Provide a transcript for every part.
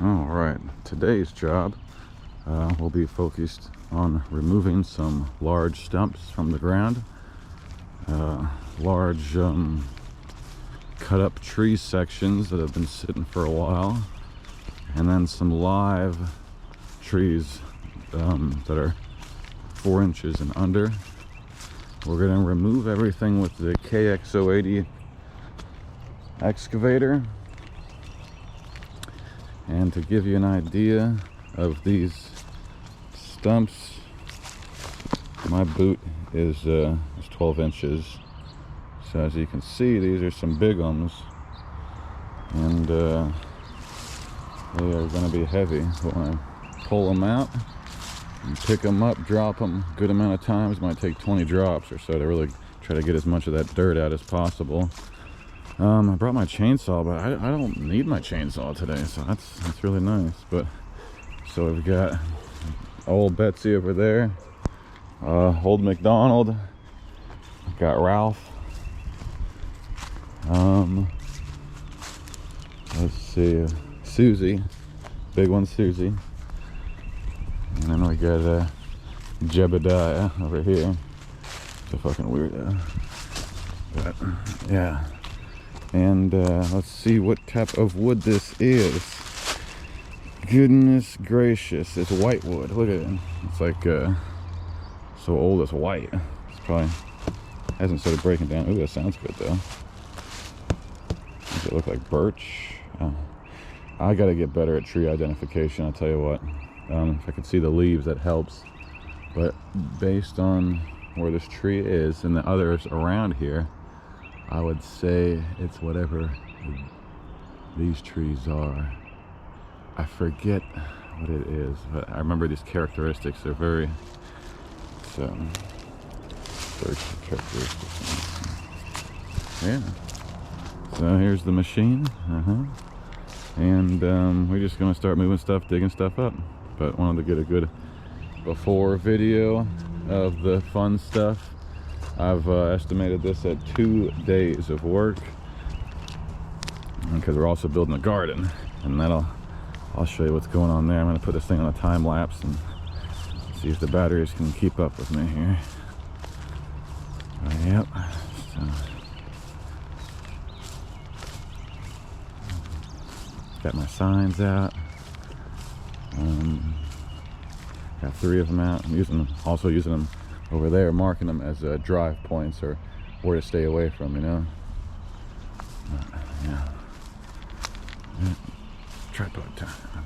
All right, today's job will be focused on removing some large stumps from the ground, large cut up tree sections that have been sitting for a while, and then some live trees that are 4 inches and under. We're going to remove everything with the KX080 excavator. And to give you an idea of these stumps, my boot is 12 inches. So as you can see, these are some big ones, and they are going to be heavy. But when I pull them out and pick them up, drop them a good amount of times, might take 20 drops or so to really try to get as much of that dirt out as possible. I brought my chainsaw, but I don't need my chainsaw today, so that's really nice. But so we've got old Betsy over there, old McDonald, got Ralph, let's see, Susie, big one Susie, and then we got Jebediah over here. It's a fucking weirdo, but yeah. And let's see what type of wood this is. Goodness gracious, it's white wood. Look at it. It's like so old it's white. It's probably hasn't started breaking down. Ooh, that sounds good though. Does it look like birch? Oh. I gotta get better at tree identification, I'll tell you what. If I can see the leaves, that helps. But based on where this tree is and the others around here, I would say it's whatever these trees are. I forget what it is, but I remember these characteristics. They're very characteristics. Yeah. So here's the machine. And we're just gonna start moving stuff, digging stuff up. But wanted to get a good before video of the fun stuff. I've estimated this at 2 days of work, because we're also building a garden, and I'll show you what's going on there. I'm going to put this thing on a time lapse and see if the batteries can keep up with me here. Yep. So, got my signs out. Got 3 of them out. I'm also using them over there, marking them as drive points or where to stay away from, you know. Yeah. Tripod time.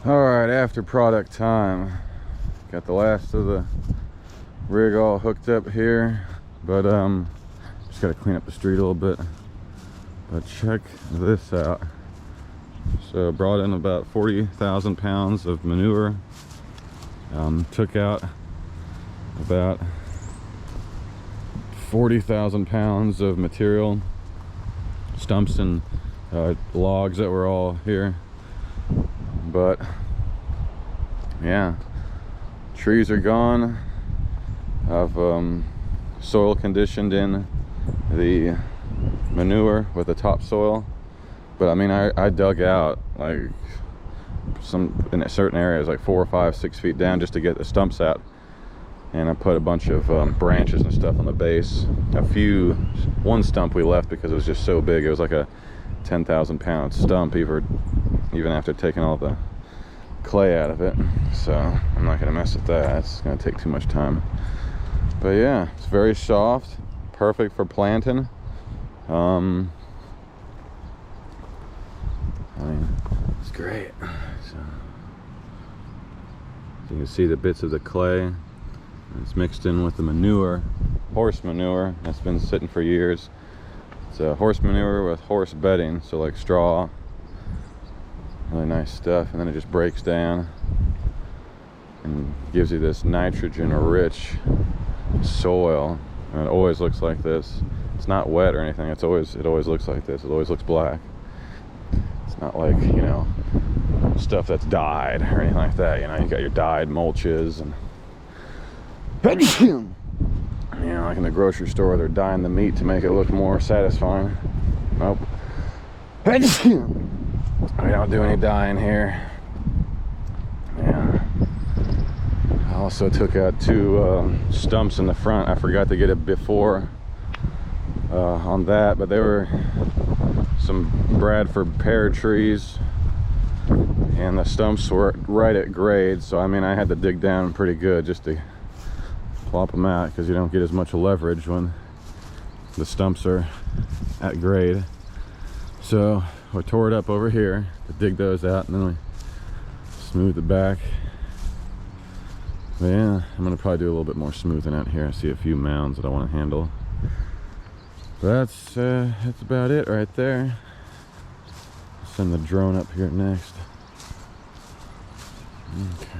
All right, after product time. Got the last of the rig all hooked up here, but just gotta clean up the street a little bit. But check this out. So brought in about 40,000 pounds of manure. Took out about 40,000 pounds of material, stumps and logs that were all here. But yeah, trees are gone. I've soil conditioned in the manure with the topsoil, but I mean I dug out like in certain areas like 4 or 5, 6 feet down just to get the stumps out, and I put a bunch of branches and stuff on the base. One stump we left because it was just so big. It was like a 10,000 pound stump even after taking all the clay out of it, so I'm not gonna mess with that. It's gonna take too much time. But yeah, it's very soft, perfect for planting. I mean, it's great. So you can see the bits of the clay. It's mixed in with the manure, horse manure, that's been sitting for years. It's a horse manure with horse bedding, so like straw. Really nice stuff, and then it just breaks down and gives you this nitrogen-rich soil, and it always looks like this. It's not wet or anything. It always looks like this. It always looks black. It's not like, you know, stuff that's dyed or anything like that. You know, you got your dyed mulches and you know, like in the grocery store, they're dyeing the meat to make it look more satisfying. Nope. We don't do any dyeing here. Yeah. I also took out 2 stumps in the front. I forgot to get it before on that, but they were some Bradford pear trees, and the stumps were right at grade. So I mean, I had to dig down pretty good just to plop them out, because you don't get as much leverage when the stumps are at grade. So we tore it up over here to dig those out, and then we smoothed it back. But yeah, I'm gonna probably do a little bit more smoothing out here. I see a few mounds that I want to handle. But that's about it right there. Send the drone up here next. Okay.